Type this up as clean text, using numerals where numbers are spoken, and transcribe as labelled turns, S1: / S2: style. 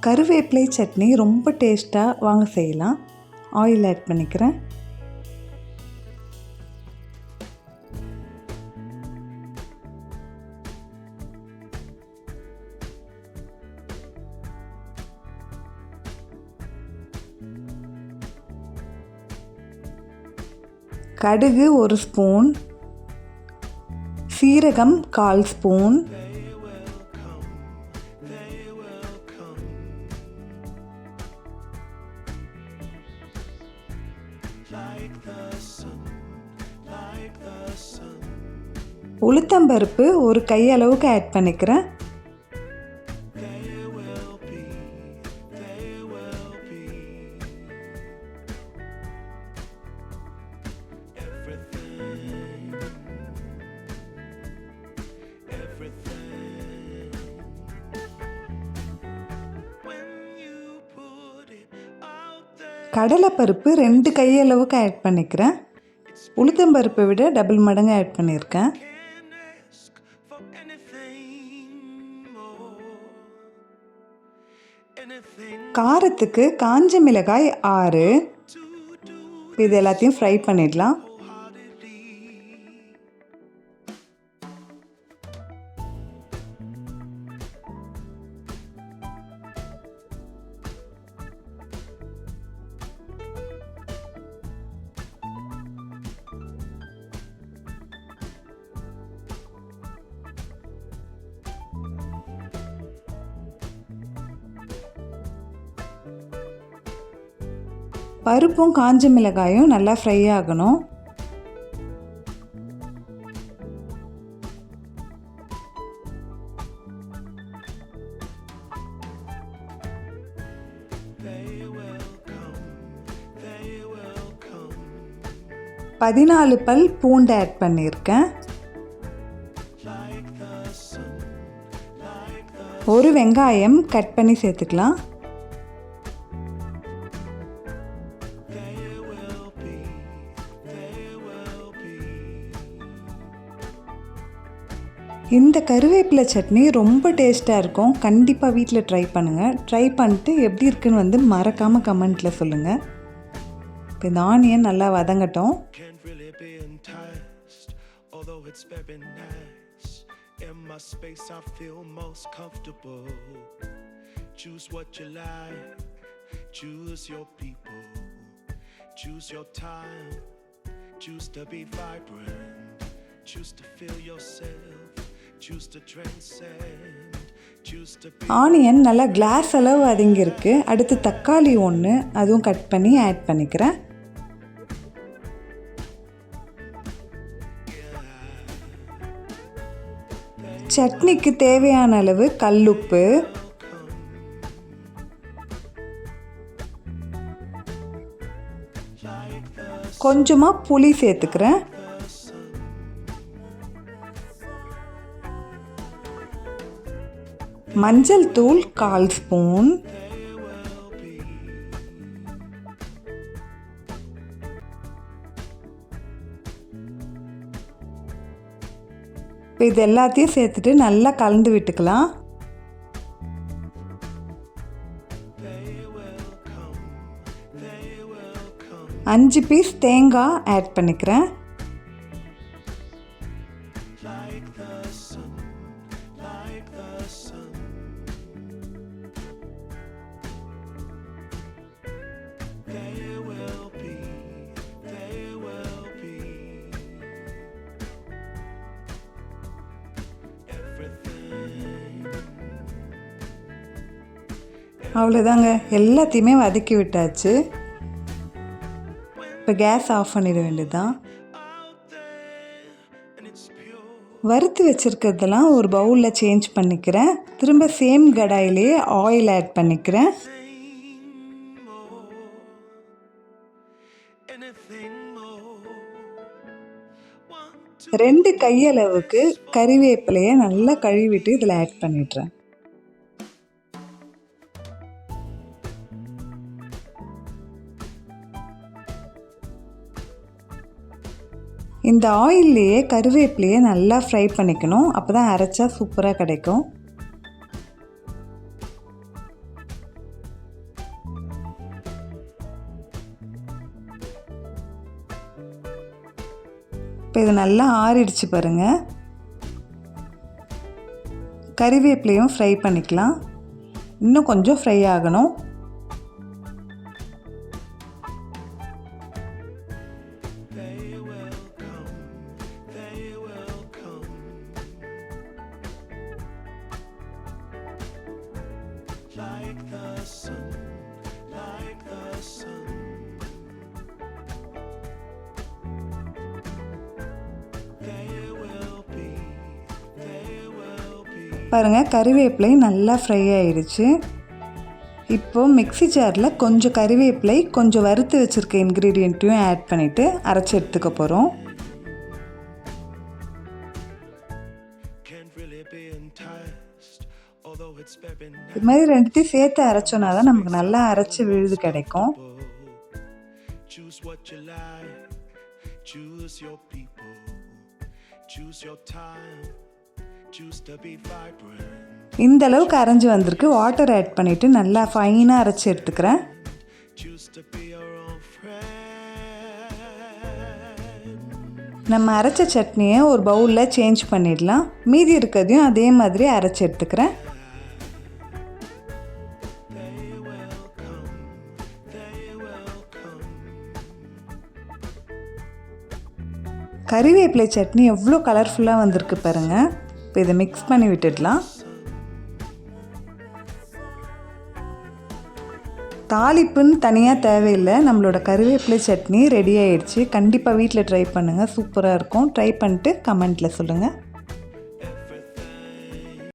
S1: கருவேப்பிலை சட்னி ரொம்ப டேஸ்ட்டாக வாங்க செய்யலாம். ஆயில் ஆட் பண்ணிக்கிறேன். கடுகு 1 ஸ்பூன், சீரகம் 1/4 ஸ்பூன், உளுத்தம்பருப்பு 1 கையளவுக்கு ஆட் பண்ணிக்கிறேன். கடலைப்பருப்பு 2 கையளவுக்கு ஆட் பண்ணிக்கிறேன். உளுத்தம்பருப்பை விட டபுள் மடங்கு ஆட் பண்ணியிருக்கேன். காரத்துக்கு காஞ்ச மிளகாய் 6. இது எல்லாத்தையும் ஃப்ரை பண்ணிடலாம். பருப்பும் காஞ்ச மிளகாயும் நல்லா ஃப்ரை ஆகணும். பதினாலு பல் பூண்டு ஆட் பண்ணியிருக்கேன். ஒரு வெங்காயம் கட் பண்ணி சேர்த்துக்கலாம். இந்த கருவேப்பிலை சட்னி ரொம்ப டேஸ்ட்டாக இருக்கும். கண்டிப்பாக வீட்டில் ட்ரை பண்ணுங்கள். ட்ரை பண்ணிட்டு எப்படி இருக்குன்னு வந்து மறக்காமல் கமெண்ட்டில் சொல்லுங்கள். இப்போ இந்த ஆனியன் நல்லா வதங்கட்டும். ஆனியன் நல்லா கிளாஸ் அளவு வதங்கியிருக்கு. அடுத்து தக்காளி 1 அதுவும் கட் பண்ணி ஆட் பண்ணிக்கிறேன். சட்னிக்கு தேவையான அளவு கல்லுப்பு, கொஞ்சமாக புளி சேர்த்துக்கிறேன். மஞ்சள் தூள் 1/4 ஸ்பூன், இது எல்லாத்தையும் சேர்த்துட்டு நல்லா கலந்து விட்டுக்கலாம். அஞ்சு பீஸ் தேங்காய் ஆட் பண்ணிக்கிறேன். அவ்வளோதாங்க, எல்லாத்தையுமே வதக்கி விட்டாச்சு. இப்போ கேஸ் ஆஃப் பண்ணிட வேண்டியதுதான். வறுத்து வச்சுருக்கிறதெல்லாம் ஒரு பவுலில் சேஞ்ச் பண்ணிக்கிறேன். திரும்ப சேம் கடாயிலே ஆயில் ஆட் பண்ணிக்கிறேன். ரெண்டு கையளவுக்கு கறிவேப்பிலையை நல்லா கழுவிட்டு இதில் ஆட் பண்ணிடுறேன். இந்த ஆயில்லையே கருவேப்பிலையை நல்லா ஃப்ரை பண்ணிக்கணும். அப்போ தான் அரைச்சா சூப்பராக கிடைக்கும். இப்போ இது நல்லா ஆறிடுச்சு பாருங்கள். கறிவேப்பிலையும் ஃப்ரை பண்ணிக்கலாம். இன்னும் கொஞ்சம் ஃப்ரை ஆகணும். பாருங்கள், கறிவேப்பிலை நல்லா ஃப்ரை ஆயிடுச்சு. இப்போது மிக்ஸி ஜாரில் கொஞ்சம் கறிவேப்பிலை, கொஞ்சம் வறுத்து வச்சுருக்க இன்க்ரீடியண்ட்டையும் ஆட் பண்ணிவிட்டு அரைச்சி எடுத்துக்க போகிறோம். இது மாதிரி ரெண்டுத்தையும் சேர்த்து அரைச்சோன்னா தான் நமக்கு நல்லா அரைச்சி விழுது கிடைக்கும். இந்த அளவுக்கு அரைஞ்சி வந்திருக்கு. வாட்டர் ஆட் பண்ணிவிட்டு நல்லா ஃபைனாக அரைச்சி எடுத்துக்கிறேன். நம்ம அரைச்ச சட்னியை ஒரு பவுலில் சேஞ்ச் பண்ணிடலாம். மீதி இருக்கிறதையும் அதே மாதிரி அரைச்சி எடுத்துக்கிறேன். கறிவேப்பிலை சட்னி எவ்வளோ கலர்ஃபுல்லாக வந்திருக்கு பாருங்கள். இப்போ இதை மிக்ஸ் பண்ணி விட்டுடலாம். தாளிப்புன்னு தனியாக தேவையில்லை. நம்மளோட கறிவேப்பிலை சட்னி ரெடி ஆயிடுச்சு. கண்டிப்பாக வீட்டில் ட்ரை பண்ணுங்கள். சூப்பராக இருக்கும். ட்ரை பண்ணிட்டு கமெண்ட்டில் சொல்லுங்கள்.